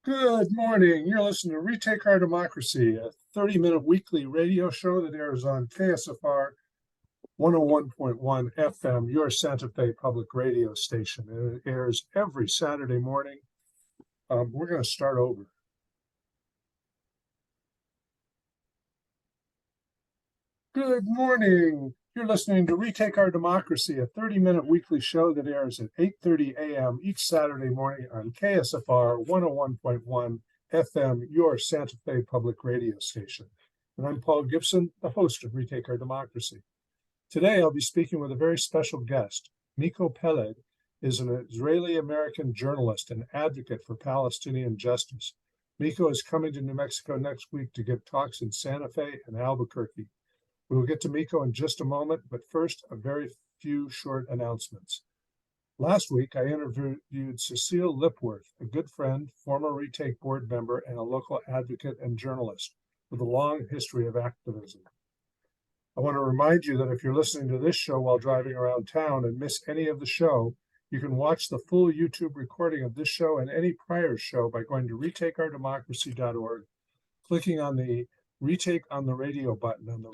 Good morning. You're listening to Retake Our Democracy, a 30-minute weekly radio show that airs on KSFR 101.1 FM, your Santa Fe public radio station. And it airs every Saturday morning. We're going to start over. Good morning. You're listening to Retake Our Democracy, a 30-minute weekly show that airs at 8:30 a.m. each Saturday morning on KSFR 101.1 FM, your Santa Fe public radio station. And I'm Paul Gibson, the host of Retake Our Democracy. Today, I'll be speaking with a very special guest. Miko Peled is an Israeli-American journalist and advocate for Palestinian justice. Miko is coming to New Mexico next week to give talks in Santa Fe and Albuquerque. We will get to Miko in just a moment, but first, a very few short announcements. Last week, I interviewed Cecile Lipworth, a good friend, former Retake board member, and a local advocate and journalist with a long history of activism. I want to remind you that if you're listening to this show while driving around town and miss any of the show, you can watch the full YouTube recording of this show and any prior show by going to retakeourdemocracy.org, clicking on the Retake on the Radio button on the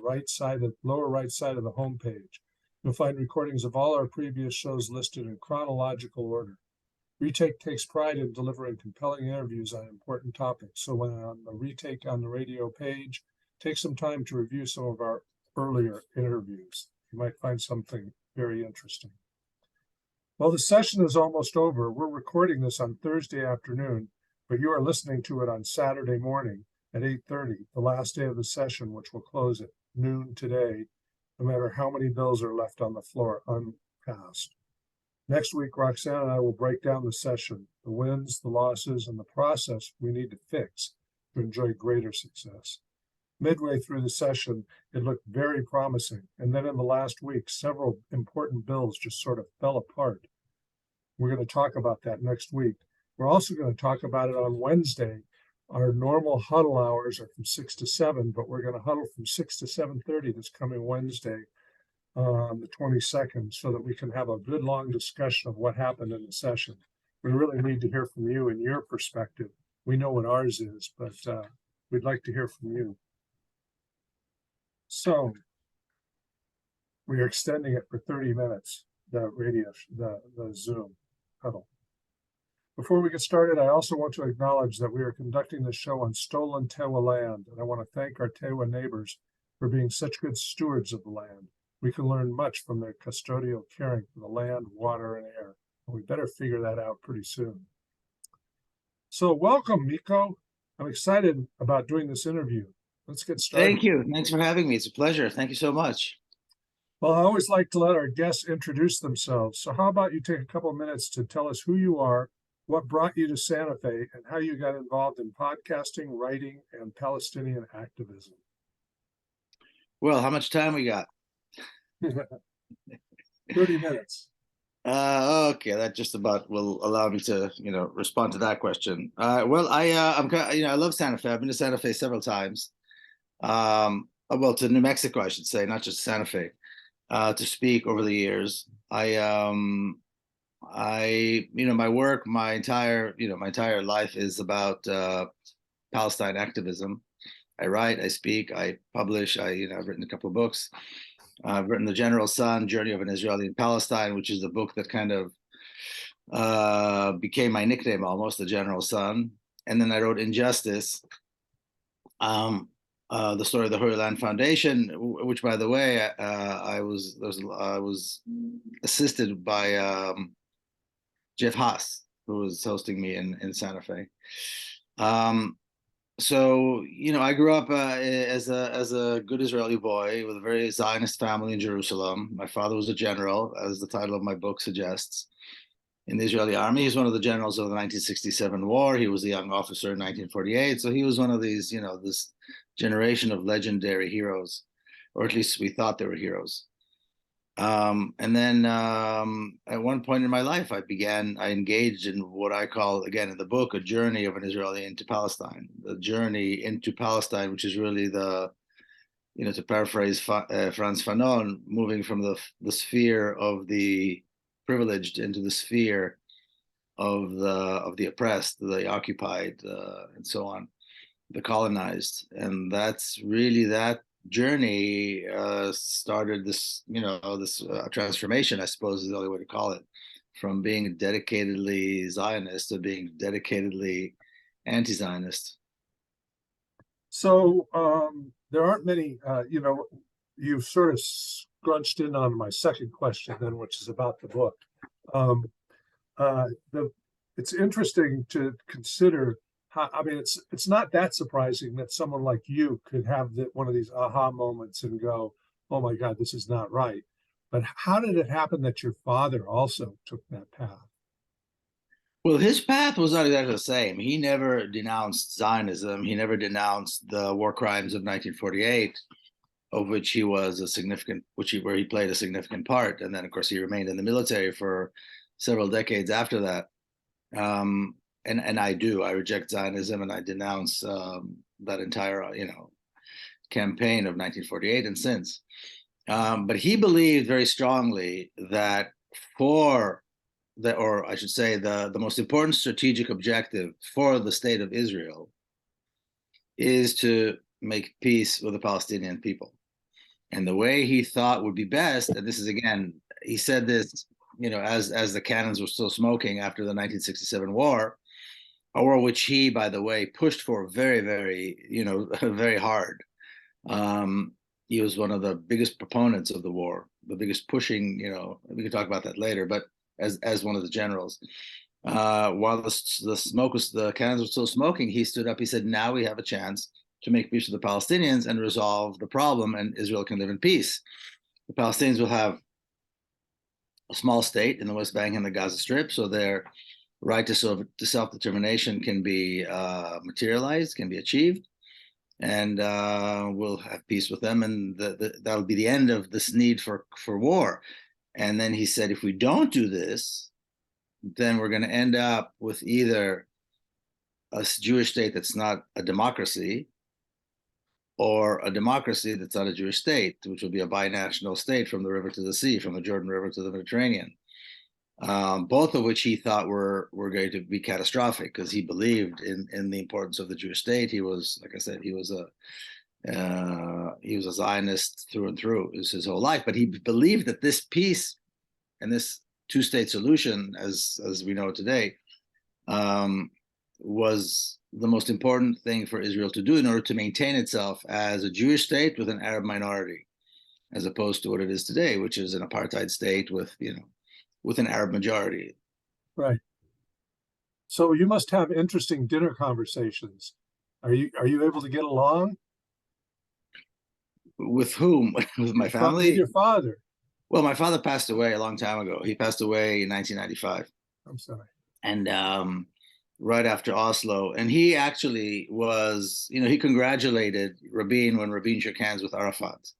lower right side of the homepage. You'll find recordings of all our previous shows listed in chronological order. Retake takes pride in delivering compelling interviews on important topics. So when on the Retake on the Radio page, take some time to review some of our earlier interviews. You might find something very interesting. Well, the session is almost over. We're recording this on Thursday afternoon, but you are listening to it on Saturday morning at 8:30, the last day of the session, which will close at noon today, no matter how many bills are left on the floor unpassed. Next week, Roxanne and I will break down the session, the wins, the losses, and the process we need to fix to enjoy greater success. Midway through the session, it looked very promising, and then in the last week, several important bills just sort of fell apart. We're going to talk about that next week. We're also going to talk about it on Wednesday. Our normal huddle hours are from 6 to 7, but we're going to huddle from 6 to 7:30 this coming Wednesday on the 22nd so that we can have a good long discussion of what happened in the session. We really need to hear from you and your perspective. We know what ours is, but we'd like to hear from you. So we are extending it for 30 minutes, the Zoom huddle. Before we get started, I also want to acknowledge that we are conducting the show on stolen Tewa land, and I want to thank our Tewa neighbors for being such good stewards of the land. We can learn much from their custodial caring for the land, water, and air, and we better figure that out pretty soon. So welcome, Miko. I'm excited about doing this interview. Let's get started. Thank you. Thanks for having me. It's a pleasure. Thank you so much. Well, I always like to let our guests introduce themselves. So how about you take a couple of minutes to tell us who you are, what brought you to Santa Fe, and how you got involved in podcasting, writing, and Palestinian activism. Well, how much time we got? 30 minutes. Okay, that just about will allow me to, respond to that question. Well, I love Santa Fe. I've been to Santa Fe several times. Well, to New Mexico, I should say, not just Santa Fe, to speak over the years. My work, my entire life is about Palestine activism. I write, I speak, I publish. I've written a couple of books. I've written The General Son, Journey of an Israeli in Palestine, which is the book that kind of became my nickname almost, The General Son. And then I wrote Injustice, the story of the Holy Land Foundation, which, by the way, I was assisted by Jeff Haas, who was hosting me in Santa Fe. So, I grew up as a good Israeli boy with a very Zionist family in Jerusalem. My father was a general, as the title of my book suggests, in the Israeli army. He's one of the generals of the 1967 war. He was a young officer in 1948. So he was one of these, this generation of legendary heroes, or at least we thought they were heroes. And then at one point in my life, I engaged in what I call, again, in the book, a journey of an Israeli into Palestine. The journey into Palestine, which is really to paraphrase Frantz Fanon, moving from the sphere of the privileged into the sphere of the oppressed, the occupied, and so on, the colonized. And that's really that journey started this, this transformation, I suppose is the only way to call it, from being dedicatedly Zionist to being dedicatedly anti-Zionist. So there aren't many, you've sort of scrunched in on my second question then, which is about the book. Um, the it's interesting to consider how, I mean, it's not that surprising that someone like you could have one of these aha moments and go, "Oh my God, this is not right." But how did it happen that your father also took that path? Well, his path was not exactly the same. He never denounced Zionism. He never denounced the war crimes of 1948, of which he was a significant, where he played a significant part. And then, of course, he remained in the military for several decades after that. And I do. I reject Zionism and I denounce that entire, campaign of 1948 and since. But he believed very strongly that for or I should say, the most important strategic objective for the state of Israel is to make peace with the Palestinian people. And the way he thought would be best, and this is again, he said this, as the cannons were still smoking after the 1967 war, a war which he, by the way, pushed for very, very, very hard. He was one of the biggest proponents of the war, the biggest pushing, we can talk about that later, but as one of the generals. While the cannons were still smoking, he stood up. He said, "Now we have a chance to make peace with the Palestinians and resolve the problem, and Israel can live in peace. The Palestinians will have a small state in the West Bank and the Gaza Strip, so their right to self-determination can be materialized, can be achieved, and we'll have peace with them, and that'll be the end of this need for war." And then he said, if we don't do this, then we're going to end up with either a Jewish state that's not a democracy, or a democracy that's not a Jewish state, which will be a binational state from the river to the sea, from the Jordan River to the Mediterranean. Both of which he thought were going to be catastrophic, because he believed in the importance of the Jewish state. He was, like I said, he was a Zionist through and through. It was his whole life, but he believed that this peace and this two-state solution, as we know it today, was the most important thing for Israel to do in order to maintain itself as a Jewish state with an Arab minority, as opposed to what it is today, which is an apartheid state with an Arab majority. Right. So you must have interesting dinner conversations. Are you able to get along? With whom? With my family? With your father. Well, my father passed away a long time ago. He passed away in 1995. I'm sorry. And right after Oslo. And he actually was, he congratulated Rabin when Rabin shook hands with Arafat,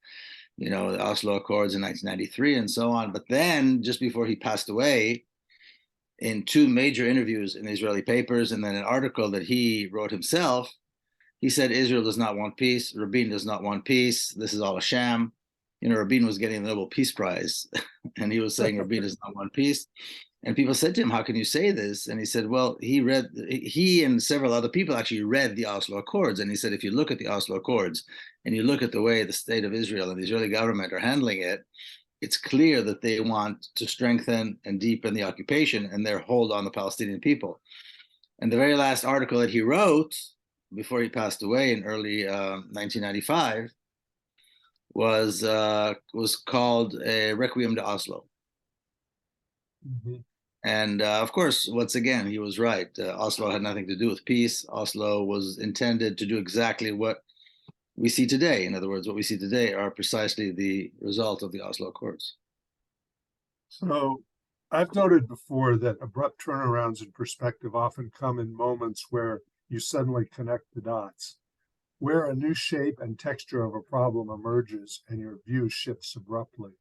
the Oslo Accords in 1993 and so on. But then just before he passed away, in two major interviews in Israeli papers and then an article that he wrote himself, he said Israel does not want peace. Rabin does not want peace. This is all a sham. Rabin was getting the Nobel Peace Prize, and he was saying Rabin does not want peace. And people said to him, "How can you say this?" And he said, "Well, he and several other people actually read the Oslo Accords. And he said, if you look at the Oslo Accords and you look at the way the state of Israel and the Israeli government are handling it, it's clear that they want to strengthen and deepen the occupation and their hold on the Palestinian people." And the very last article that he wrote before he passed away in early 1995 was called a Requiem to Oslo. Mm-hmm. And of course, once again, he was right. Oslo had nothing to do with peace. Oslo was intended to do exactly what we see today. In other words, what we see today are precisely the result of the Oslo Accords. So I've noted before that abrupt turnarounds in perspective often come in moments where you suddenly connect the dots, where a new shape and texture of a problem emerges and your view shifts abruptly.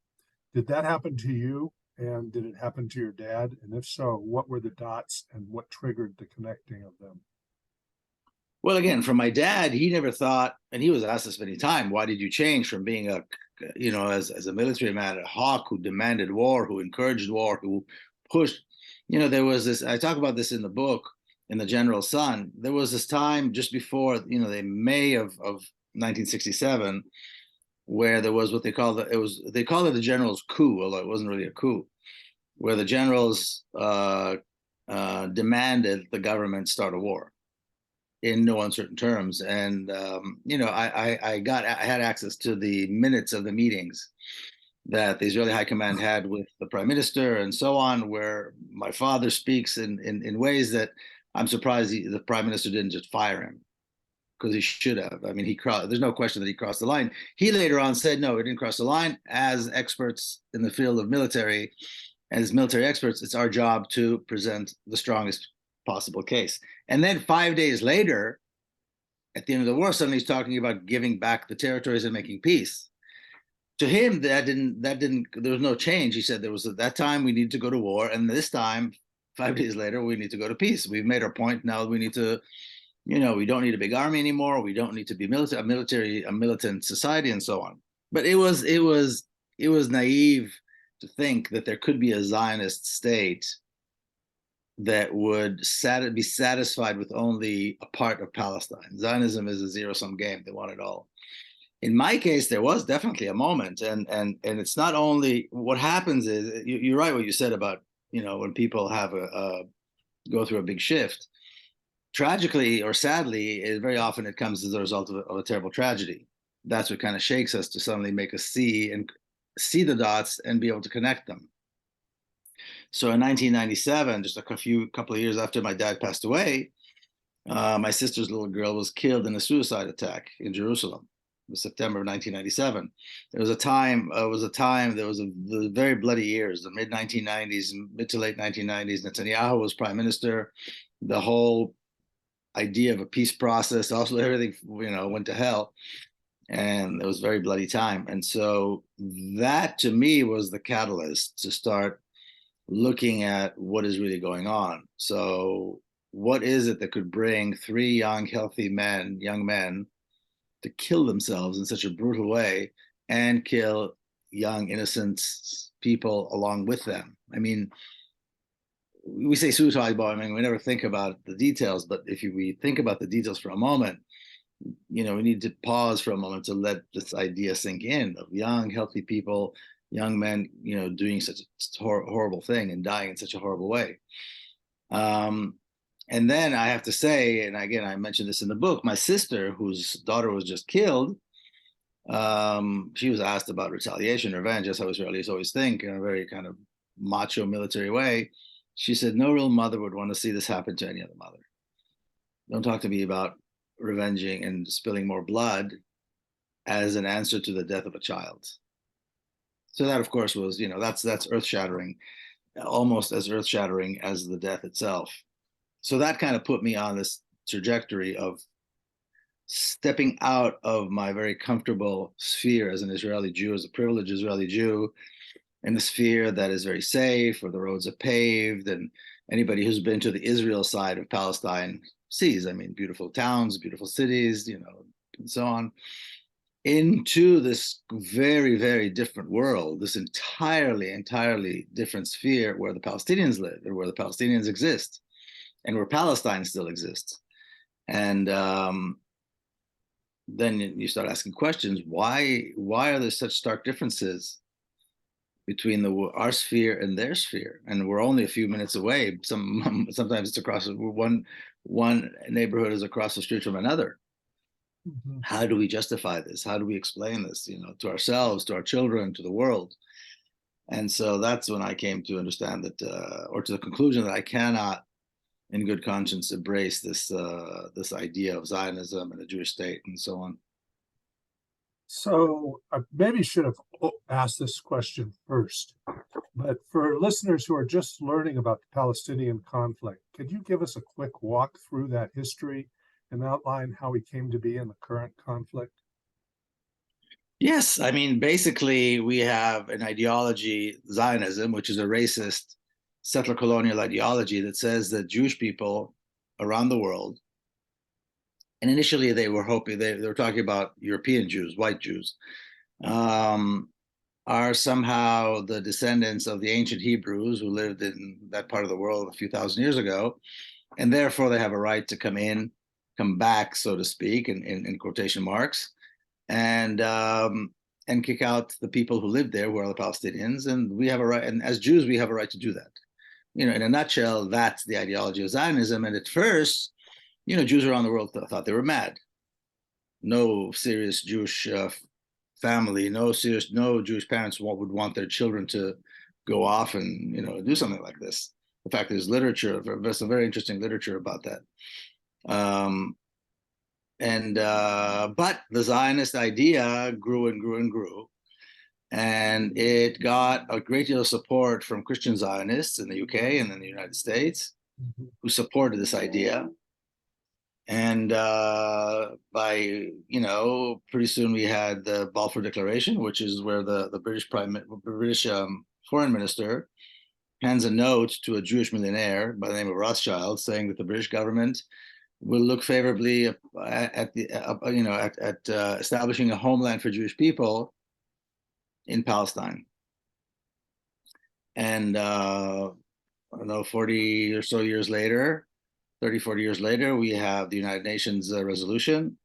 Did that happen to you? And did it happen to your dad? And if so, what were the dots and what triggered the connecting of them? Well, again, from my dad, he never thought, and he was asked this many times, why did you change from being as a military man, a hawk who demanded war, who encouraged war, who pushed, there was this, I talk about this in the book, in the General Sun. There was this time just before, the May of 1967, where there was what they called it the general's coup, although it wasn't really a coup, where the generals demanded the government start a war in no uncertain terms. And I had access to the minutes of the meetings that the Israeli high command had with the prime minister and so on, where my father speaks in ways that I'm surprised the prime minister didn't just fire him, because he should have. I mean, there's no question that he crossed the line. He later on said, no, he didn't cross the line. As experts in the field of military, as military experts, it's our job to present the strongest possible case. And then 5 days later, at the end of the war, suddenly he's talking about giving back the territories and making peace. To him, there was no change. He said there was, at that time we need to go to war, and this time, 5 days later, we need to go to peace. We've made our point. Now we need to, we don't need a big army anymore. We don't need to be a militant society, and so on. But it was naive to think that there could be a Zionist state that would be satisfied with only a part of Palestine. Zionism is a zero-sum game. They want it all. In my case, there was definitely a moment, and it's not only what happens is, you're right what you said about, when people have go through a big shift. Tragically or sadly, very often it comes as a result of a terrible tragedy. That's what kind of shakes us, to suddenly make us see the dots and be able to connect them. So in 1997, just a couple of years after my dad passed away, my sister's little girl was killed in a suicide attack in Jerusalem. It was September of 1997. There was a time, there was the very bloody years, the mid 1990s, mid to late 1990s. Netanyahu was prime minister. The whole idea of a peace process, also everything, went to hell. And it was a very bloody time. And so that, to me, was the catalyst to start looking at what is really going on. So what is it that could bring three young, healthy young men, to kill themselves in such a brutal way and kill young, innocent people along with them? I mean, we say suicide bombing, we never think about the details, but if we think about the details for a moment, we need to pause for a moment to let this idea sink in, of young, healthy people, young men, doing such a horrible thing and dying in such a horrible way. And then I have to say, and again, I mentioned this in the book, my sister, whose daughter was just killed, she was asked about retaliation, revenge, as how Israelis always think, in a very kind of macho military way. She said, no real mother would want to see this happen to any other mother. Don't talk to me about revenging and spilling more blood as an answer to the death of a child. So that, of course, was, that's earth-shattering, almost as earth-shattering as the death itself. So that kind of put me on this trajectory of stepping out of my very comfortable sphere as an Israeli Jew, as a privileged Israeli Jew, in a sphere that is very safe, where the roads are paved, and anybody who's been to the Israel side of Palestine sees, beautiful towns, beautiful cities, and so on, into this very, very different world, this entirely different sphere where the Palestinians live and where the Palestinians exist, and where Palestine still exists. And then you start asking questions. Why are there such stark differences between our sphere and their sphere? And we're only a few minutes away. Sometimes it's across one neighborhood is across the street from another. Mm-hmm. How do we justify this? How do we explain this, to ourselves, to our children, to the world? And so that's when I came to understand that, or to the conclusion that I cannot, in good conscience, embrace this idea of Zionism and a Jewish state and so on. So I maybe should have asked this question first, but for listeners who are just learning about the Palestinian conflict, could you give us a quick walk through that history and outline how we came to be in the current conflict? Yes, basically we have an ideology, Zionism, which is a racist settler colonial ideology that says that Jewish people around the world, and initially they were hoping, they were talking about European Jews, white Jews, are are somehow the descendants of the ancient Hebrews who lived in that part of the world a few thousand years ago, and therefore they have a right to come back, so to speak, in quotation marks, and kick out the people who lived there, who are the Palestinians, and we have a right, and as Jews, we have a right to do that. In a nutshell, that's the ideology of Zionism. And at first, Jews around the world thought they were mad. No serious Jewish family, no Jewish parents would want their children to go off and do something like this. In fact, there's literature, there's some very interesting literature about that. But the Zionist idea grew and grew and grew, and it got a great deal of support from Christian Zionists in the UK and in the United States, who supported this idea. And by pretty soon we had the Balfour Declaration, which is where the British foreign minister hands a note to a Jewish millionaire by the name of Rothschild, saying that the British government will look favorably at establishing a homeland for Jewish people in Palestine. And I don't know, 40 or so years later, 30, 40 years later, we have the United Nations resolution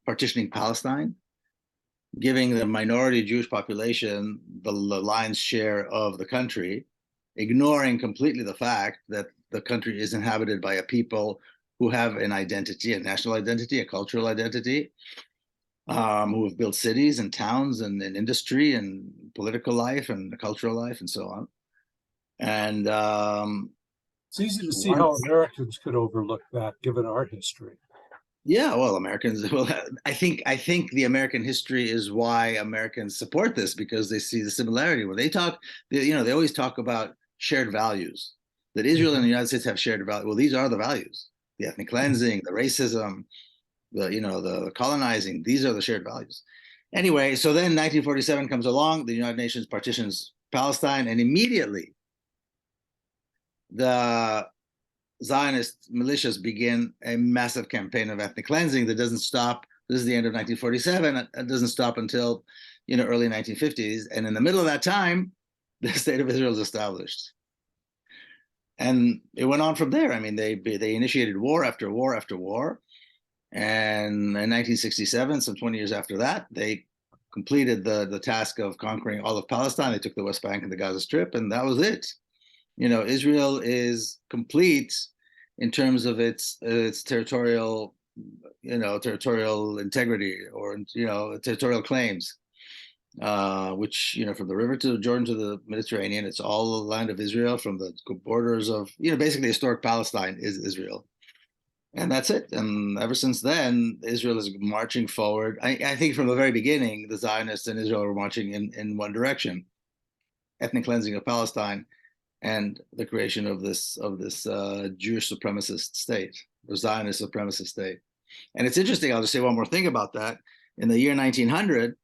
partitioning Palestine, giving the minority Jewish population the lion's share of the country, ignoring completely the fact that the country is inhabited by a people who have an identity, a national identity, a cultural identity, who have built cities and towns and industry and political life and cultural life and so on. And it's easy to see how Americans could overlook that, given our history. Yeah, well, Americans. Well, I think the American history is why Americans support this, because they see the similarity. When they talk, they always talk about shared values. That Israel and the United States have shared values. Well, these are the values: the ethnic cleansing, the racism, the colonizing. These are the shared values. Anyway, so then 1947 comes along. The United Nations partitions Palestine, and immediately the Zionist militias begin a massive campaign of ethnic cleansing that doesn't stop. This is the end of 1947. It doesn't stop until early 1950s. And in the middle of that time, the state of Israel is established. And it went on from there. I mean, they initiated war after war after war. And in 1967, some 20 years after that, they completed the task of conquering all of Palestine. They took the West Bank and the Gaza Strip, and that was it. Israel is complete in terms of its territorial, territorial integrity, or territorial claims, which from the river to Jordan to the Mediterranean, it's all the land of Israel. From the borders of basically historic Palestine is Israel, and that's it. And ever since then, Israel is marching forward. I think from the very beginning, the Zionists and Israel were marching in one direction: ethnic cleansing of Palestine, and the creation of this Jewish supremacist state, the Zionist supremacist state. And it's interesting, I'll just say one more thing about that. In the year 1900,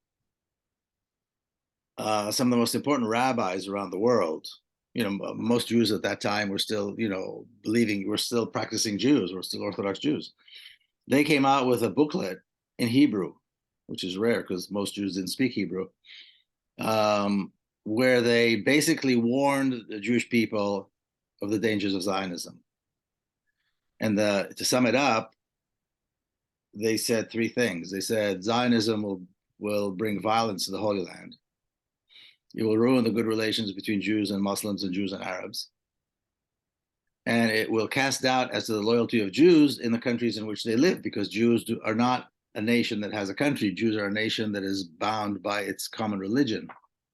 some of the most important rabbis around the world, most Jews at that time were still, we're still practicing Jews, we're still Orthodox Jews. They came out with a booklet in Hebrew, which is rare because most Jews didn't speak Hebrew, where they basically warned the Jewish people of the dangers of Zionism. And to sum it up, they said three things. They said Zionism will bring violence to the Holy Land. It will ruin the good relations between Jews and Muslims and Jews and Arabs. And it will cast doubt as to the loyalty of Jews in the countries in which they live, because Jews are not a nation that has a country. Jews are a nation that is bound by its common religion,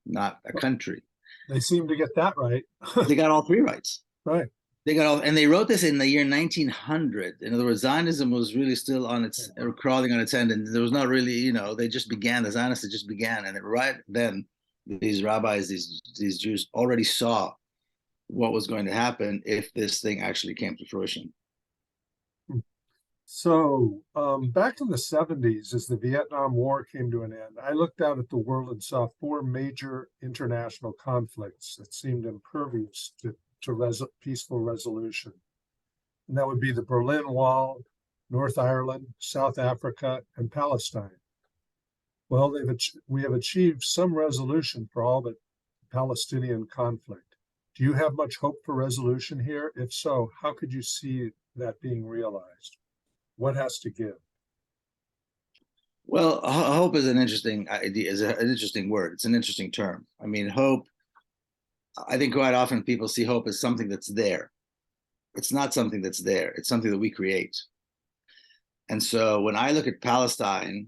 not a country. They seem to get that right. They got all three rights. Right. They got all, and they wrote this in the year 1900. In other words, Zionism was really still on its crawling on its end, and there was not really, they just began. The Zionists just began, and right then, these rabbis, these Jews already saw what was going to happen if this thing actually came to fruition. So back in the 70s, as the Vietnam War came to an end, I looked out at the world and saw four major international conflicts that seemed impervious to peaceful resolution. And that would be the Berlin Wall, North Ireland, South Africa, and Palestine. Well, we have achieved some resolution for all but Palestinian conflict. Do you have much hope for resolution here? If so, how could you see that being realized? What has to give? Well, hope is an interesting idea, is an interesting word. It's an interesting term. I mean, hope, I think quite often people see hope as something that's there. It's not something that's there. It's something that we create. And so when I look at Palestine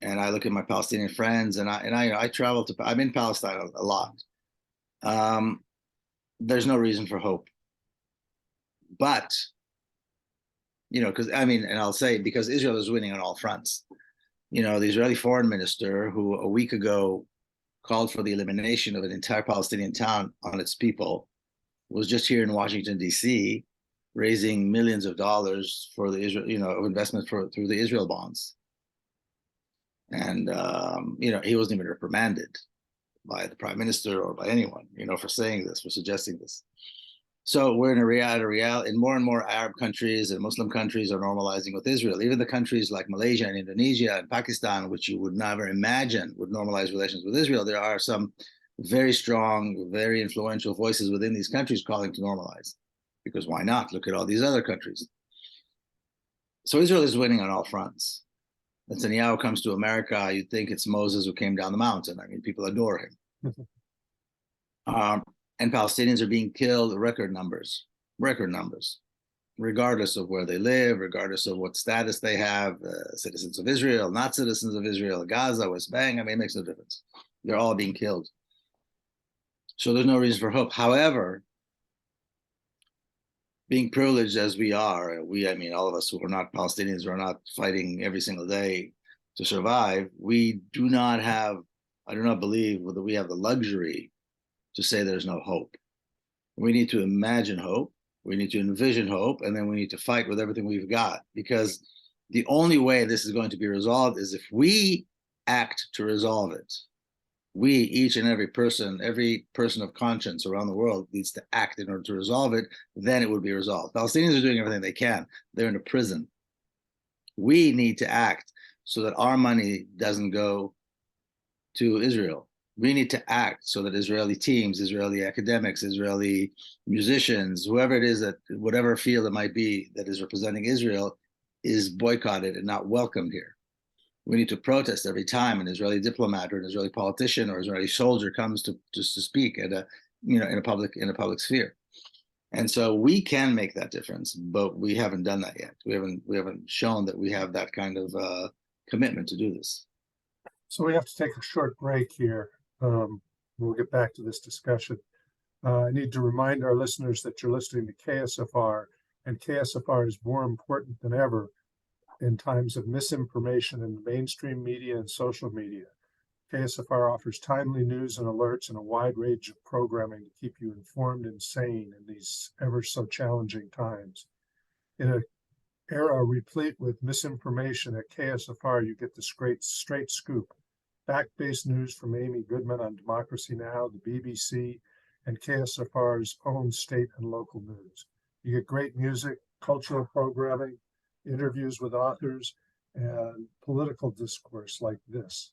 and I look at my Palestinian friends I travel to, I'm in Palestine a lot. Um, there's no reason for hope. But, because I mean, and I'll say because Israel is winning on all fronts. The Israeli foreign minister who a week ago called for the elimination of an entire Palestinian town on its people was just here in Washington, D.C., raising millions of dollars for the Israel, of investment through the Israel bonds. And, he wasn't even reprimanded by the prime minister or by anyone, for saying this, for suggesting this. So we're in a real, and more Arab countries and Muslim countries are normalizing with Israel. Even the countries like Malaysia and Indonesia and Pakistan, which you would never imagine would normalize relations with Israel, there are some very strong, very influential voices within these countries calling to normalize. Because why not? Look at all these other countries. So Israel is winning on all fronts. Netanyahu comes to America, you'd think it's Moses who came down the mountain. I mean, people adore him. And Palestinians are being killed record numbers, regardless of where they live, regardless of what status they have, citizens of Israel, not citizens of Israel, Gaza, West Bank. I mean, it makes no difference. They're all being killed. So there's no reason for hope. However, being privileged as we are, I mean, all of us who are not Palestinians, who are not fighting every single day to survive, we do not have, I do not believe that we have the luxury to say there's no hope. We need to imagine hope, we need to envision hope, and then we need to fight with everything we've got. Because the only way this is going to be resolved is if we act to resolve it. We, each and every person of conscience around the world needs to act in order to resolve it, then it would be resolved. Palestinians are doing everything they can. They're in a prison. We need to act so that our money doesn't go to Israel. We need to act so that Israeli teams, Israeli academics, Israeli musicians, whoever it is that, whatever field it might be that is representing Israel, is boycotted and not welcomed here. We need to protest every time an Israeli diplomat or an Israeli politician or Israeli soldier comes to speak at in a public sphere. And so we can make that difference, but we haven't done that yet. We haven't shown that we have that kind of commitment to do this. So we have to take a short break here. We'll get back to this discussion. I need to remind our listeners that you're listening to KSFR, and KSFR is more important than ever in times of misinformation in the mainstream media and social media. KSFR offers timely news and alerts and a wide range of programming to keep you informed and sane in these ever so challenging times. In an era replete with misinformation at KSFR, you get the straight scoop. Fact-based news from Amy Goodman on Democracy Now!, the BBC, and KSFR's own state and local news. You get great music, cultural programming, interviews with authors, and political discourse like this.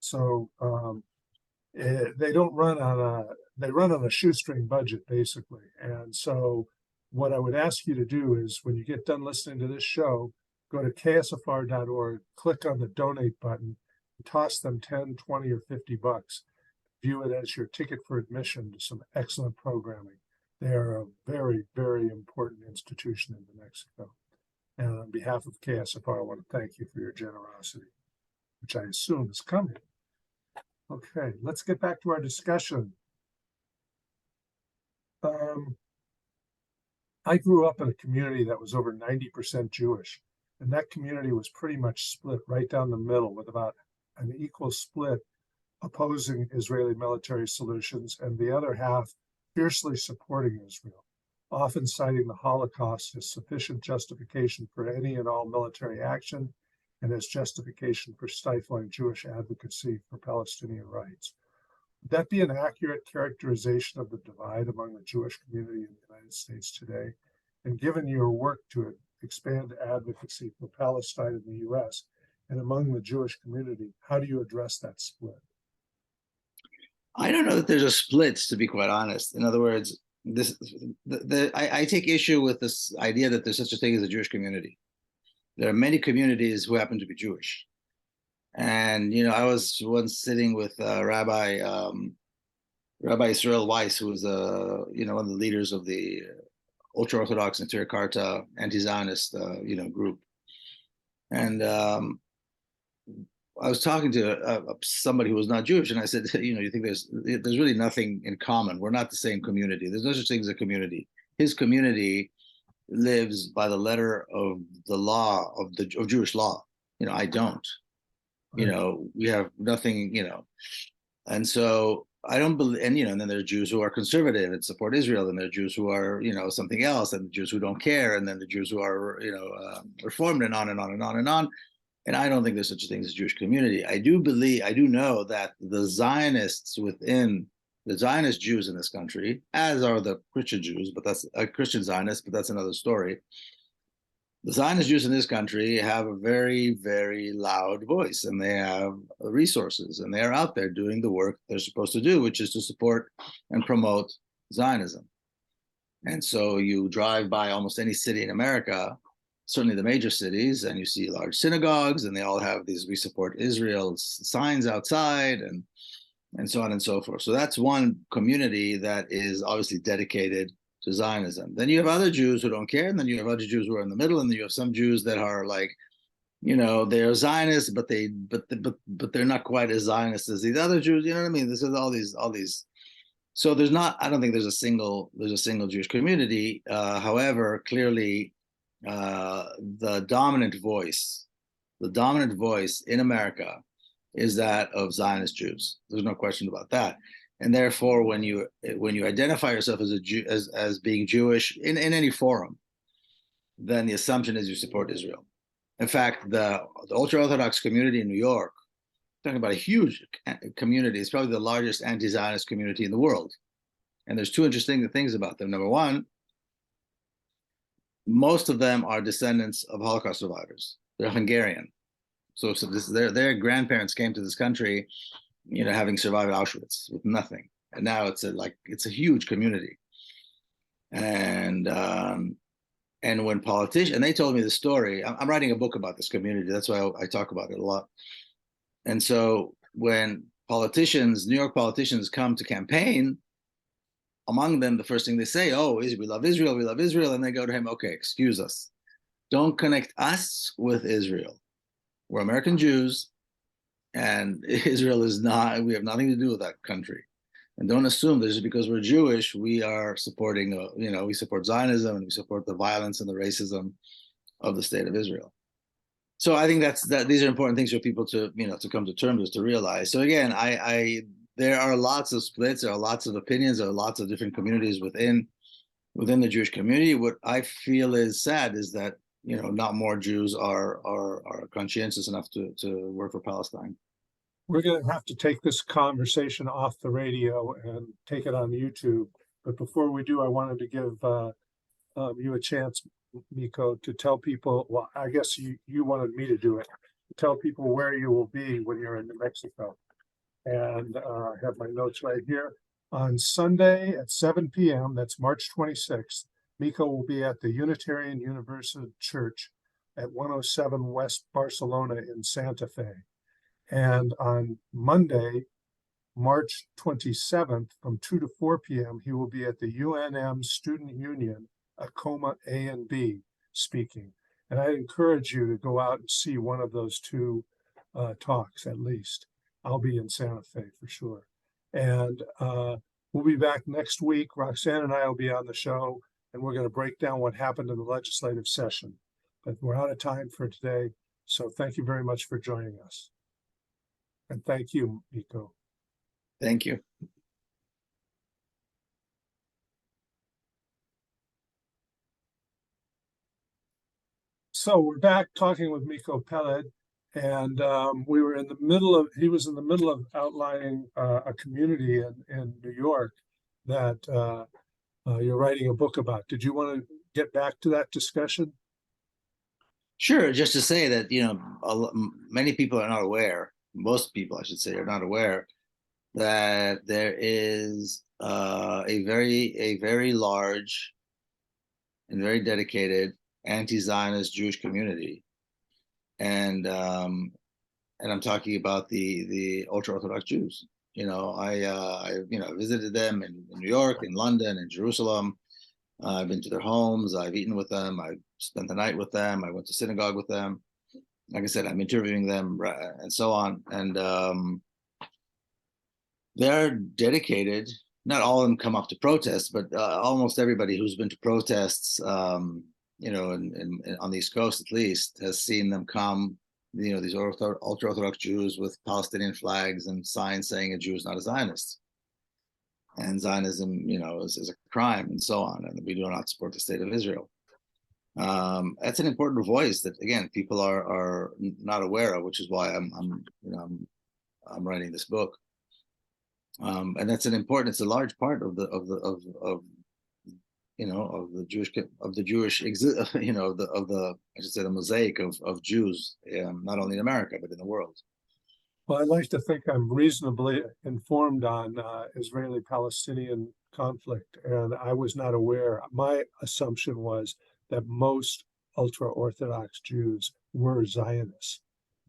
So they run on a shoestring budget, basically. And so what I would ask you to do is when you get done listening to this show, go to ksfr.org, click on the donate button, toss them 10, 20, or 50 bucks. View it as your ticket for admission to some excellent programming. They are a very, very important institution in New Mexico. And on behalf of KSFR, I want to thank you for your generosity, which I assume is coming. Okay, let's get back to our discussion. I grew up in a community that was over 90% Jewish, and that community was pretty much split right down the middle, with about an equal split opposing Israeli military solutions and the other half fiercely supporting Israel, often citing the Holocaust as sufficient justification for any and all military action and as justification for stifling Jewish advocacy for Palestinian rights. Would that be an accurate characterization of the divide among the Jewish community in the United States today? And given your work to expand advocacy for Palestine in the U.S., and among the Jewish community? How do you address that split? I don't know that there's a split, to be quite honest. In other words, I take issue with this idea that there's such a thing as a Jewish community. There are many communities who happen to be Jewish. And, I was once sitting with Rabbi Israel Weiss, who was one of the leaders of the ultra-Orthodox Interior Karta anti-Zionist, group. And I was talking to somebody who was not Jewish, and I said, you think there's really nothing in common. We're not the same community. There's no such thing as a community. His community lives by the letter of the law of Jewish law. I don't. We have nothing. And so I don't believe. And then there are Jews who are conservative and support Israel, and there are Jews who are something else, and the Jews who don't care, and then the Jews who are reformed, and on and on and on and on. And I don't think there's such a thing as a Jewish community. I do know that the Zionists within the Zionist Jews in this country, as are the Christian Jews, but that's Christian Zionists, but that's another story. The Zionist Jews in this country have a very, very loud voice, and they have resources, and they are out there doing the work they're supposed to do, which is to support and promote Zionism. And so you drive by almost any city in America, certainly the major cities, and you see large synagogues, and they all have these "We support Israel" signs outside, and so on and so forth. So that's one community that is obviously dedicated to Zionism. Then you have other Jews who don't care, and then you have other Jews who are in the middle, and then you have some Jews that are like, they're Zionists, but they're not quite as Zionist as these other Jews. You know what I mean? This is all these. So I don't think there's a single Jewish community. However, clearly, the dominant voice in America is that of Zionist Jews. There's no question about that. And therefore, when you identify yourself as a Jew, as being Jewish in any forum, then the assumption is you support Israel. In fact, the ultra-Orthodox community in New York, talking about a huge community, it's probably the largest anti-Zionist community in the world. And there's two interesting things about them. Number one, most of them are descendants of Holocaust survivors. They're Hungarian. So their grandparents came to this country, having survived Auschwitz with nothing. And now it's a huge community. And when politicians, and they told me the story, I'm writing a book about this community. That's why I talk about it a lot. And so when New York politicians come to campaign, among them, the first thing they say, we love Israel, we love Israel. And they go to him, okay, excuse us. Don't connect us with Israel. We're American Jews, and Israel is not, we have nothing to do with that country. And don't assume that just because we're Jewish, we are supporting, we support Zionism, and we support the violence and the racism of the state of Israel. So I think these are important things for people to, to come to terms with, to realize. So again, there are lots of splits, there are lots of opinions, there are lots of different communities within the Jewish community. What I feel is sad is that, not more Jews are conscientious enough to work for Palestine. We're going to have to take this conversation off the radio and take it on YouTube. But before we do, I wanted to give you a chance, Miko, to tell people, well, I guess you wanted me to do it, to tell people where you will be when you're in New Mexico. And I have my notes right here. On Sunday at 7 p.m., that's March 26th, Miko will be at the Unitarian Universal Church at 107 West Barcelona in Santa Fe. And on Monday, March 27th, from 2 to 4 p.m., he will be at the UNM Student Union, Acoma A and B, speaking. And I encourage you to go out and see one of those two talks at least. I'll be in Santa Fe for sure. And we'll be back next week. Roxanne and I will be on the show, and we're going to break down what happened in the legislative session. But we're out of time for today. So thank you very much for joining us. And thank you, Miko. Thank you. So we're back talking with Miko Peled, and he was in the middle of outlining a community in New York that you're writing a book about. Did you want to get back to that discussion? Sure, just to say that, many people are not aware, most people, I should say, are not aware that there is a very large and very dedicated anti-Zionist Jewish community, and I'm talking about the ultra-Orthodox Jews. I visited them in New York, in London, in Jerusalem. I've been to their homes. I've eaten with them. I spent the night with them. I went to synagogue with them. Like I said, I'm interviewing them and so on. And they're dedicated. Not all of them come up to protest, but almost everybody who's been to protests, on the East Coast at least, has seen them come. These ultra-Orthodox Jews with Palestinian flags and signs saying a Jew is not a Zionist, and Zionism, is a crime, and so on, and we do not support the state of Israel. That's an important voice that, again, people are not aware of, which is why I'm writing this book. And that's it's a large part of the Jewish I should say, the mosaic of Jews, not only in America but in the world. Well, I'd like to think I'm reasonably informed on Israeli-Palestinian conflict, and I was not aware. My assumption was that most ultra-Orthodox Jews were Zionists.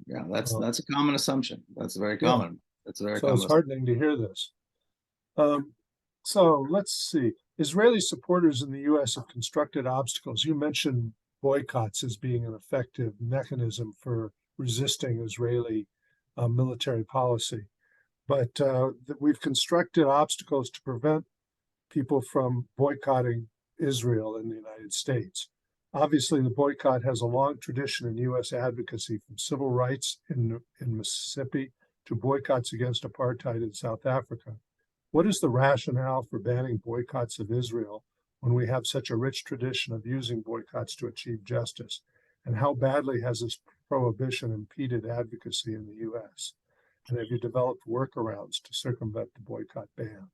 Yeah, that's a common assumption. That's very Yeah, common. That's a very so it's common. heartening to hear this. So let's see. Israeli supporters in the U.S. have constructed obstacles. You mentioned boycotts as being an effective mechanism for resisting Israeli military policy, but we've constructed obstacles to prevent people from boycotting Israel in the United States. Obviously, the boycott has a long tradition in U.S. advocacy, from civil rights in Mississippi to boycotts against apartheid in South Africa. What is the rationale for banning boycotts of Israel when we have such a rich tradition of using boycotts to achieve justice? And how badly has this prohibition impeded advocacy in the U.S.? And have you developed workarounds to circumvent the boycott ban?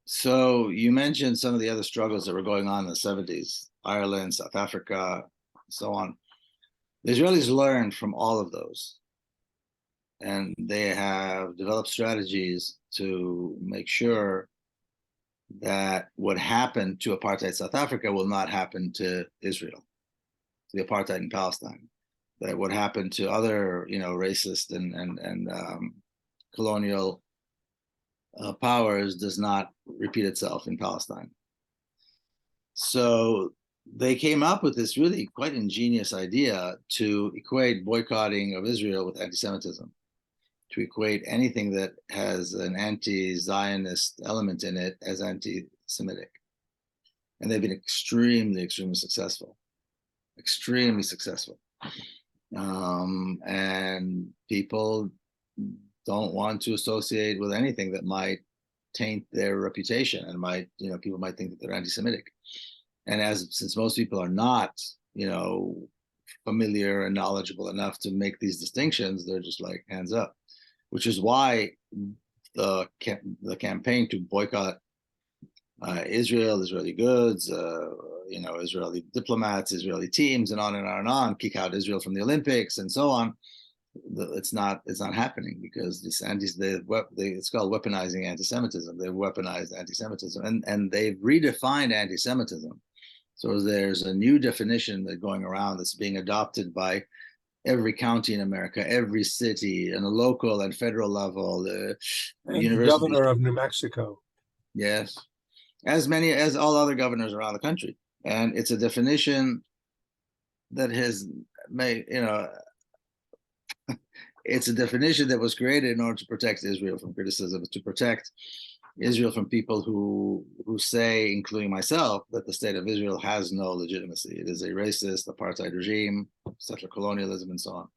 So you mentioned some of the other struggles that were going on in the 70s, Ireland, South Africa, so on. The Israelis learned from all of those, and they have developed strategies to make sure that what happened to apartheid South Africa will not happen to Israel, to the apartheid in Palestine. That what happened to other, racist and colonial powers does not repeat itself in Palestine. So they came up with this really quite ingenious idea to equate boycotting of Israel with anti-Semitism, to equate anything that has an anti-Zionist element in it as anti-Semitic. And they've been extremely, extremely successful. Extremely successful. And people don't want to associate with anything that might taint their reputation, and people might think that they're anti-Semitic. And since most people are not, familiar and knowledgeable enough to make these distinctions, they're just like, hands up, which is why the campaign to boycott Israel, Israeli goods, Israeli diplomats, Israeli teams, and on and on and on, kick out Israel from the Olympics and so on. It's not happening because it's called weaponizing anti-Semitism. They've weaponized anti-Semitism, and they've redefined anti-Semitism. So there's a new definition that's going around that's being adopted by every county in America, every city, and a local and federal level. The Governor of New Mexico. Yes, as many as all other governors around the country, and it's a definition that has made it's a definition that was created in order to protect Israel from criticism, to protect Israel from people who say, including myself, that the state of Israel has no legitimacy. It is a racist apartheid regime, settler colonialism, and so on.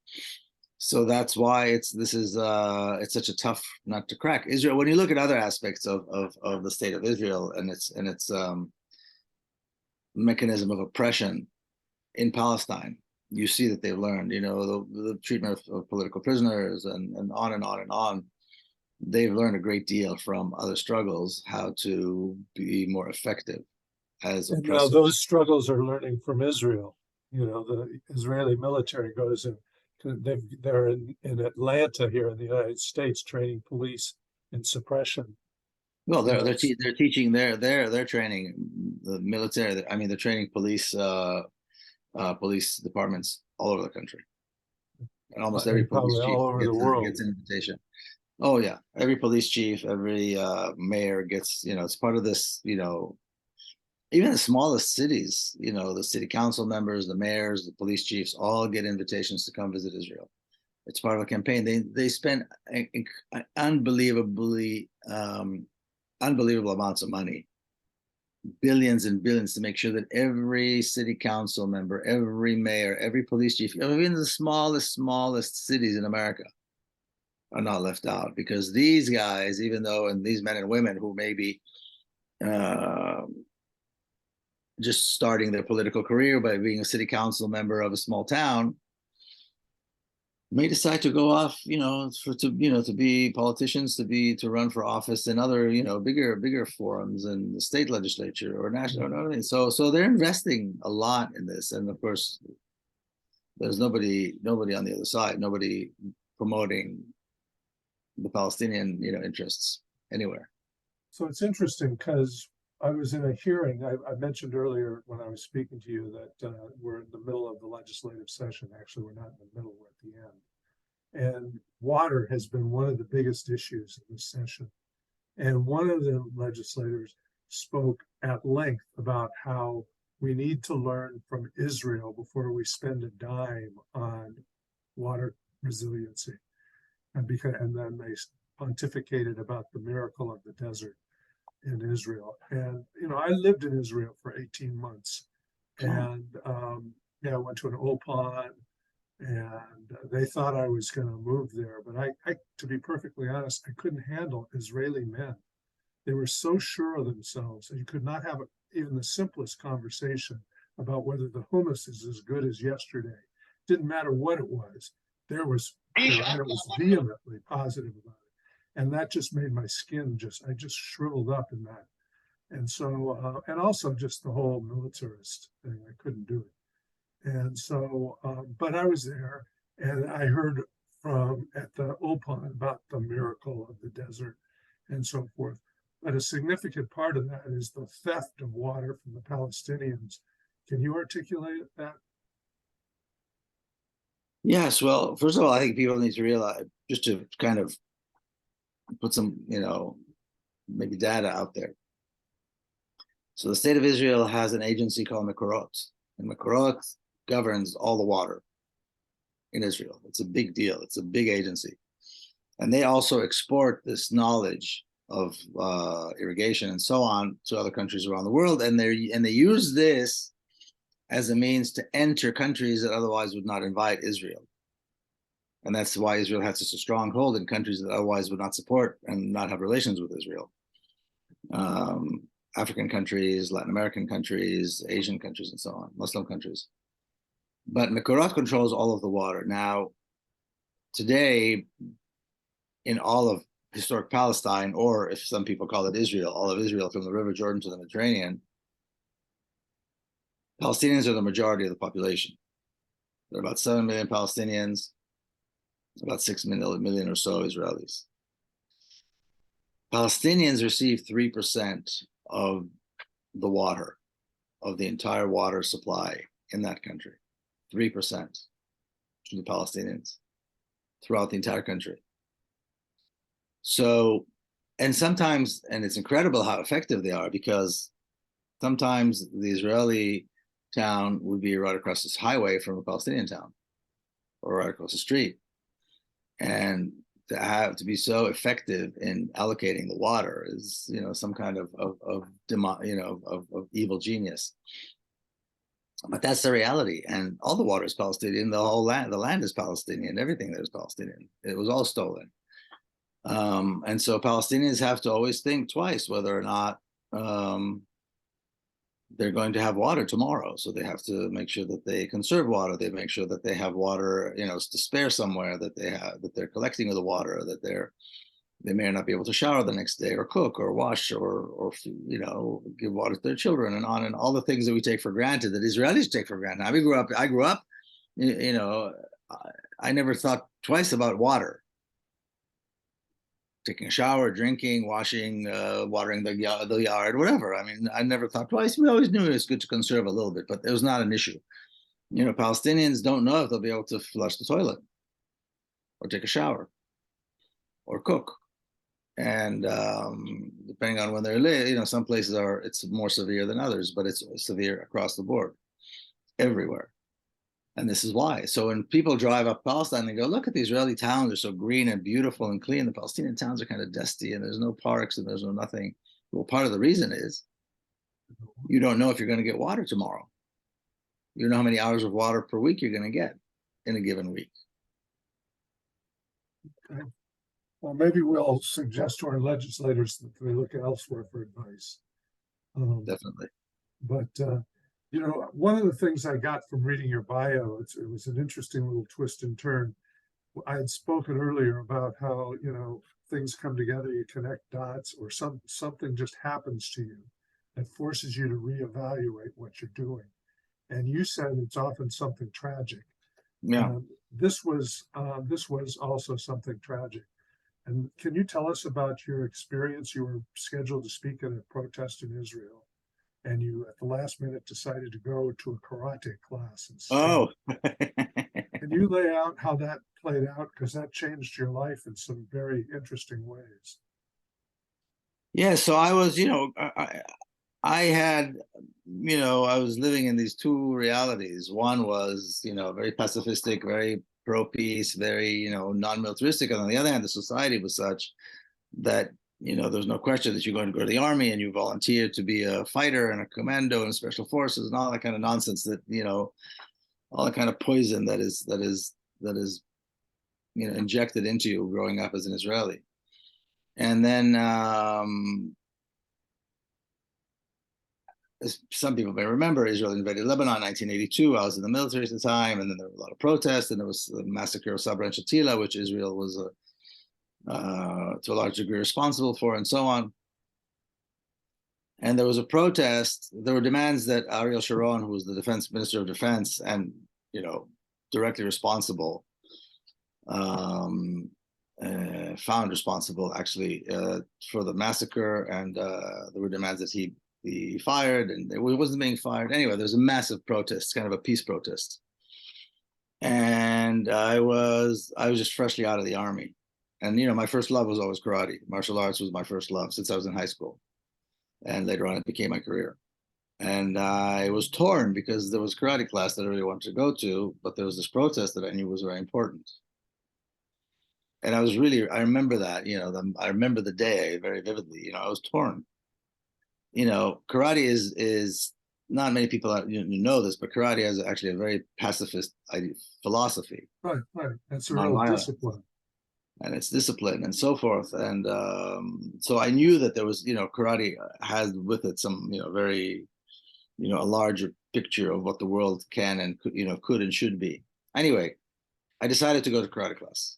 So that's why it's such a tough nut to crack. Israel, when you look at other aspects of the state of Israel and its mechanism of oppression in Palestine, you see that they've learned, the treatment of political prisoners and on and on and on. They've learned a great deal from other struggles, how to be more effective as And now oppressors. those struggles are learning from Israel. the Israeli military goes in, they're in Atlanta here in the United States training police in suppression. Well, You they're know, they're, te- they're teaching they're training the military. I mean, they're training police departments all over the country, and almost every and police probably chief all over the gets world. an invitation. Oh yeah, every police chief, every mayor gets. It's part of this. Even the smallest cities. The city council members, the mayors, the police chiefs, all get invitations to come visit Israel. It's part of a campaign. They spend unbelievably unbelievable amounts of money, billions and billions, to make sure that every city council member, every mayor, every police chief, even the smallest cities in America are not left out, because these guys, even though, and these men and women who may be uh, just starting their political career by being a city council member of a small town, may decide to go off, to be politicians, to run for office in other, bigger forums in the state legislature or national. I mean, so they're investing a lot in this, and of course, there's nobody on the other side, nobody promoting the Palestinian, interests anywhere. So it's interesting because I was in a hearing. I mentioned earlier when I was speaking to you that we're in the middle of the legislative session. Actually, we're not in the middle, we're at the end. And water has been one of the biggest issues in this session. And one of the legislators spoke at length about how we need to learn from Israel before we spend a dime on water resiliency. And then they pontificated about the miracle of the desert in Israel. And I lived in Israel for 18 months, and I went to an Opon, and they thought I was going to move there. But to be perfectly honest, I couldn't handle Israeli men. They were so sure of themselves, and you could not have even the simplest conversation about whether the hummus is as good as yesterday. Didn't matter what it was. There was, and it was vehemently positive about it, and that just made my skin I just shriveled up in that. And so, and also just the whole militarist thing, I couldn't do it. And so, but I was there, and I heard from at the Opon about the miracle of the desert and so forth. But a significant part of that is the theft of water from the Palestinians. Can you articulate that? Yes, well, first of all, I think people need to realize, just to kind of put some, maybe data out there. So the state of Israel has an agency called Mekorot, and Mekorot governs all the water in Israel. It's a big deal. It's a big agency. And they also export this knowledge of irrigation and so on to other countries around the world. And they use this as a means to enter countries that otherwise would not invite Israel. And that's why Israel has such a strong hold in countries that otherwise would not support and not have relations with Israel. African countries, Latin American countries, Asian countries, and so on, Muslim countries. But Mekorot controls all of the water. Now, today, in all of historic Palestine, or if some people call it Israel, all of Israel from the River Jordan to the Mediterranean, Palestinians are the majority of the population. There are about 7 million Palestinians, about 6 million or so Israelis. Palestinians receive 3% of the water, of the entire water supply in that country. 3% from the Palestinians throughout the entire country. So, and sometimes, and it's incredible how effective they are, because sometimes the Israeli town would be right across this highway from a Palestinian town, or right across the street. And to be so effective in allocating the water is, some kind of evil genius. But that's the reality. And all the water is Palestinian. The land is Palestinian. Everything there is Palestinian. It was all stolen. And so Palestinians have to always think twice whether or not they're going to have water tomorrow. So they have to make sure that they conserve water. They make sure that they have water, to spare somewhere, that they're collecting the water, that they're They may not be able to shower the next day or cook or wash or give water to their children and on and all the things that we take for granted that Israelis take for granted. I grew up, you know, I never thought twice about water. Taking a shower, drinking, washing, watering the yard, whatever. I mean, I never thought twice. We always knew it was good to conserve a little bit, but it was not an issue. Palestinians don't know if they'll be able to flush the toilet or take a shower or cook. And depending on when they live, some places it's more severe than others, but it's severe across the board, everywhere. And this is why. So when people drive up Palestine, they go, look at the Israeli towns, they're so green and beautiful and clean. The Palestinian towns are kind of dusty and there's no parks and there's no nothing. Well, part of the reason is you don't know if you're going to get water tomorrow. You don't know how many hours of water per week you're going to get in a given week. Okay. Well, maybe we'll suggest to our legislators that they look elsewhere for advice. Definitely. But one of the things I got from reading your bio, it was an interesting little twist and turn. I had spoken earlier about how, things come together, you connect dots, or something just happens to you that forces you to reevaluate what you're doing. And you said it's often something tragic. Yeah. This was also something tragic. And can you tell us about your experience? You were scheduled to speak at a protest in Israel, and you, at the last minute, decided to go to a karate class instead. Oh. Can you lay out how that played out? Because that changed your life in some very interesting ways. Yeah, so I was, I had, I was living in these two realities. One was, very pacifistic, very pro-peace, very, non-militaristic. And on the other hand, the society was such that, there's no question that you're going to go to the army and you volunteer to be a fighter and a commando and special forces and all that kind of nonsense that, all that kind of poison that is, injected into you growing up as an Israeli. And then, as some people may remember, Israel invaded Lebanon in 1982. I was in the military at the time, and then there were a lot of protests, and there was the massacre of Sabra and Shatila, which Israel was, to a large degree, responsible for, and so on. And there was a protest. There were demands that Ariel Sharon, who was the Minister of Defense, and directly responsible, found responsible actually for the massacre, and there were demands that he be fired, and it wasn't being fired. Anyway, there was a massive protest, kind of a peace protest. And I was just freshly out of the army. And, my first love was always karate. Martial arts was my first love since I was in high school. And later on, it became my career. And I was torn because there was a karate class that I really wanted to go to, but there was this protest that I knew was very important. And I remember that, I remember the day very vividly. I was torn. Karate is not many people know this, but karate has actually a very pacifist philosophy. Right. That's a real discipline. And it's discipline and so forth. And so I knew that there was, karate has with it some, very, a larger picture of what the world can and could and should be. Anyway, I decided to go to karate class.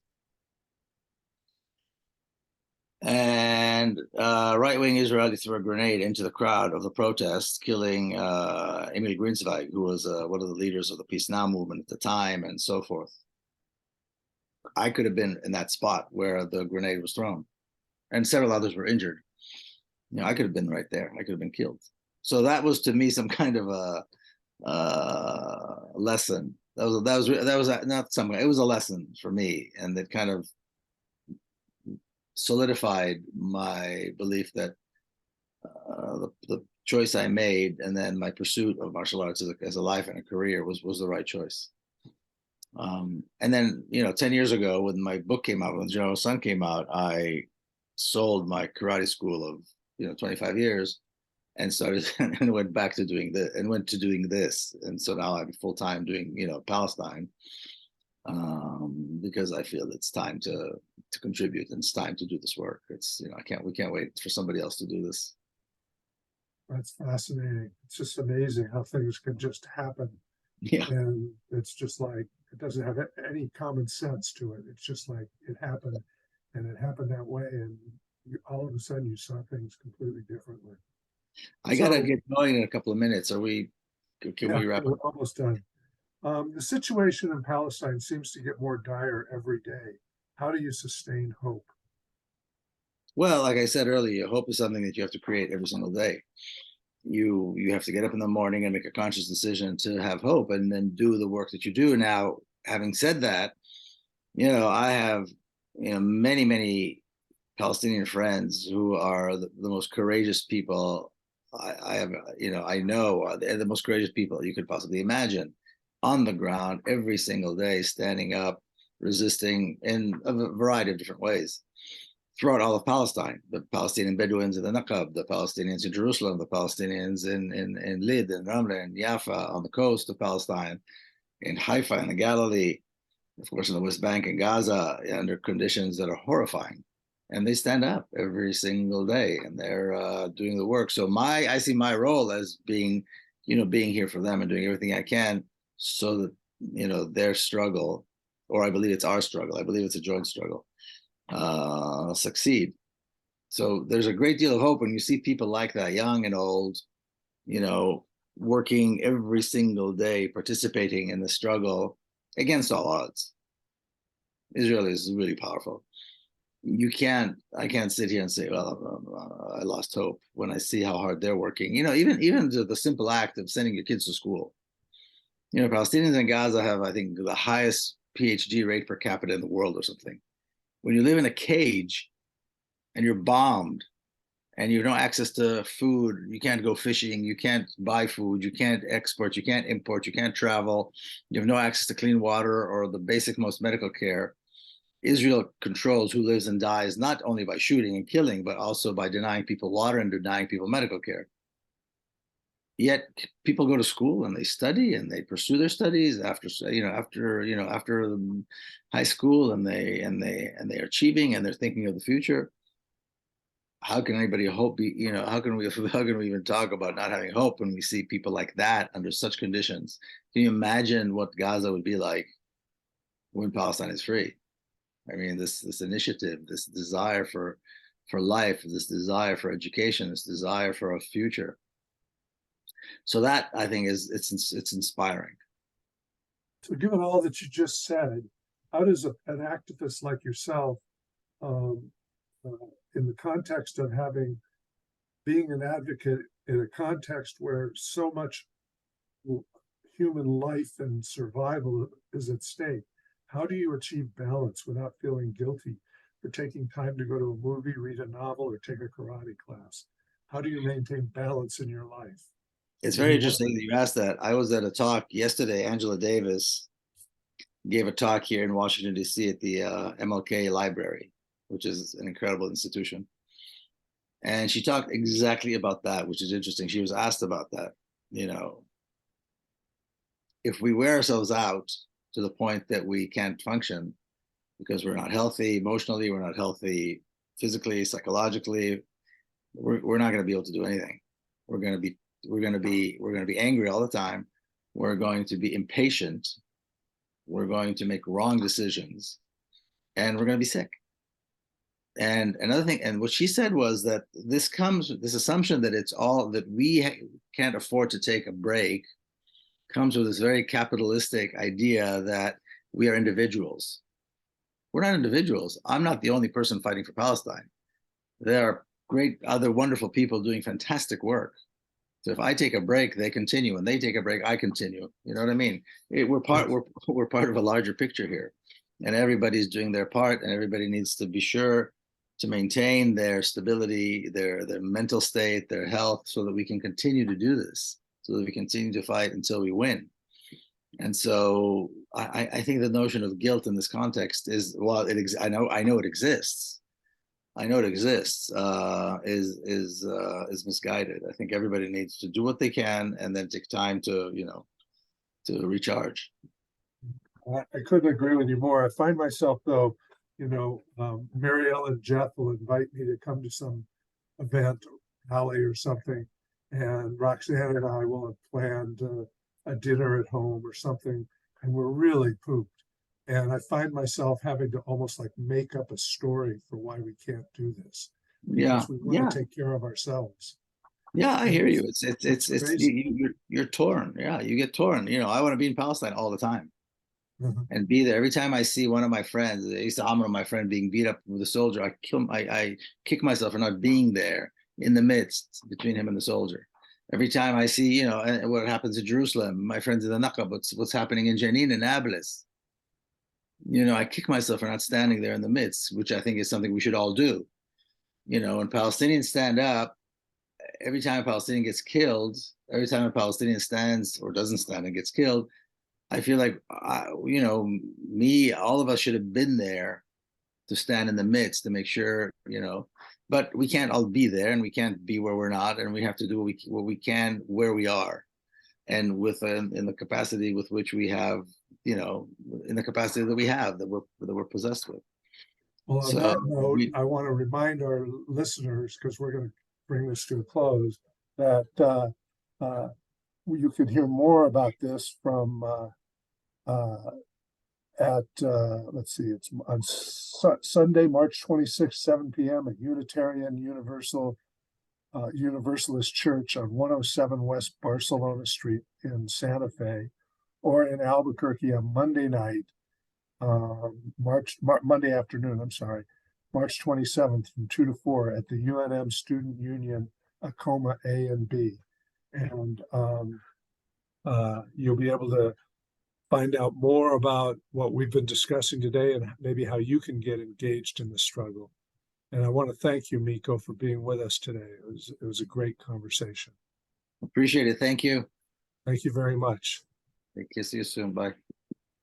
And right-wing Israeli threw a grenade into the crowd of the protests, killing Emil Grinsweig, who was one of the leaders of the Peace Now movement at the time, and so forth. I could have been in that spot where the grenade was thrown, and several others were injured. I could have been right there. I could have been killed. So that was to me some kind of a lesson. That was not some. It was a lesson for me, and that kind of solidified my belief that the choice I made and then my pursuit of martial arts as a life and a career was the right choice. And then, 10 years ago, when my book came out, when General Sun came out, I sold my karate school of 25 years and started and went back to doing this. And so now I'm full time doing Palestine, because I feel it's time to contribute and it's time to do this work. It's we can't wait for somebody else to do this. That's fascinating. It's just amazing how things can just happen. Yeah. And it's just like, it doesn't have any common sense to it. It's just like it happened. and it happened that way, and all of a sudden you saw things completely differently. I gotta So get going in a couple of minutes. Can yeah, we wrap we're up? almost done. The situation in Palestine seems to get more dire every day. How do you sustain hope? Well, like I said earlier, hope is something that you have to create every single day. You have to get up in the morning and make a conscious decision to have hope and then do the work that you do. Now, having said that, I have, many Palestinian friends who are the most courageous people I have, I know are the most courageous people you could possibly imagine on the ground every single day, standing up, resisting in a variety of different ways throughout all of Palestine, the Palestinian Bedouins in the Naqab, the Palestinians in Jerusalem, the Palestinians in Lid and Ramla and Jaffa on the coast of Palestine, in Haifa in the Galilee, of course, in the West Bank and Gaza, under conditions that are horrifying. And they stand up every single day, and they're doing the work. So I see my role as being, being here for them and doing everything I can so that their struggle, or I believe it's our struggle. I believe it's a joint struggle. Succeed. So there's a great deal of hope when you see people like that, young and old, you know, working every single day, participating in the struggle against all odds. Israel is really powerful. I can't sit here and say, well, I lost hope when I see how hard they're working. Even the simple act of sending your kids to school. Palestinians in Gaza have, I think, the highest PhD rate per capita in the world or something. When you live in a cage and you're bombed and you have no access to food, you can't go fishing, you can't buy food, you can't export, you can't import, you can't travel, you have no access to clean water or the basic most medical care. Israel controls who lives and dies, not only by shooting and killing, but also by denying people water and denying people medical care. Yet people go to school and they study and they pursue their studies after high school, and they're achieving and they're thinking of the future. How can anybody hope? How can we even talk about not having hope when we see people like that under such conditions? Can you imagine what Gaza would be like when Palestine is free? I mean, this initiative, this desire for life, this desire for education, this desire for a future. So that, I think, it's inspiring. So, given all that you just said, how does an activist like yourself, um, in the context of being an advocate in a context where so much human life and survival is at stake, how do you achieve balance without feeling guilty for taking time to go to a movie, read a novel, or take a karate class? How do you maintain balance in your life? It's When very you want, interesting that you asked that. I was at a talk yesterday. Angela Davis gave a talk here in Washington, D.C. at the MLK Library, which is an incredible institution. And she talked exactly about that, which is interesting. She was asked about that. If we wear ourselves out to the point that we can't function because we're not healthy emotionally, we're not healthy physically, psychologically, we're not going to be able to do anything. We're going to be angry all the time. We're going to be impatient. We're going to make wrong decisions, and we're going to be sick. And another thing, and what she said was that this assumption that it's all that we can't afford to take a break comes with this very capitalistic idea that we are individuals. We're not individuals. I'm not the only person fighting for Palestine. There are great other wonderful people doing fantastic work. So if I take a break, they continue, and they take a break, I continue. You know what I mean? We're part of a larger picture here, and everybody's doing their part, and everybody needs to be sure to maintain their stability, their mental state, their health, so that we can continue to do this, so that we continue to fight until we win. And so I think the notion of guilt in this context is, well, I know it exists. I know it exists. Is misguided. I think everybody needs to do what they can and then take time to recharge. I couldn't agree with you more. I find myself, though, Mary Ellen Jeff will invite me to come to some event, rally or something, and Roxanne and I will have planned a dinner at home or something, and we're really pooped. And I find myself having to almost like make up a story for why we can't do this Yeah, because we want yeah, to take care of ourselves. yeah. I And hear you. It's crazy. you're torn. Yeah, you get torn. I want to be in Palestine all the time Mhm. and be there. Every time I see one of my friends, I used to Amr, my friend, being beat up with a soldier, I kick myself for not being there in the midst between him and the soldier. Every time I see, and what happens in Jerusalem, my friends in the Nakab, what's happening in Jenin and Nablus, I kick myself for not standing there in the midst, which I think is something we should all do. When Palestinians stand up, every time a Palestinian gets killed, every time a Palestinian stands or doesn't stand and gets killed, I feel like, all of us should have been there to stand in the midst to make sure, but we can't all be there and we can't be where we're not. And we have to do what we can where we are and in the capacity with which we have, in the capacity that we have that we're possessed with. Well, on So that note, we I want to remind our listeners, because we're going to bring this to a close, that uh, you could hear more about this from uh, let's see, it's on Sunday, March 26th, 7 p.m. at Unitarian Universalist Church on 107 West Barcelona Street in Santa Fe, or in Albuquerque on Monday night, Monday afternoon, I'm sorry, March 27th from 2 to 4 at the UNM Student Union, Acoma A and B. And you'll be able to find out more about what we've been discussing today and maybe how you can get engaged in the struggle. And I want to thank you, Miko, for being with us today. It was a great conversation. appreciate it. Thank you. Thank you very much. See you soon. Bye.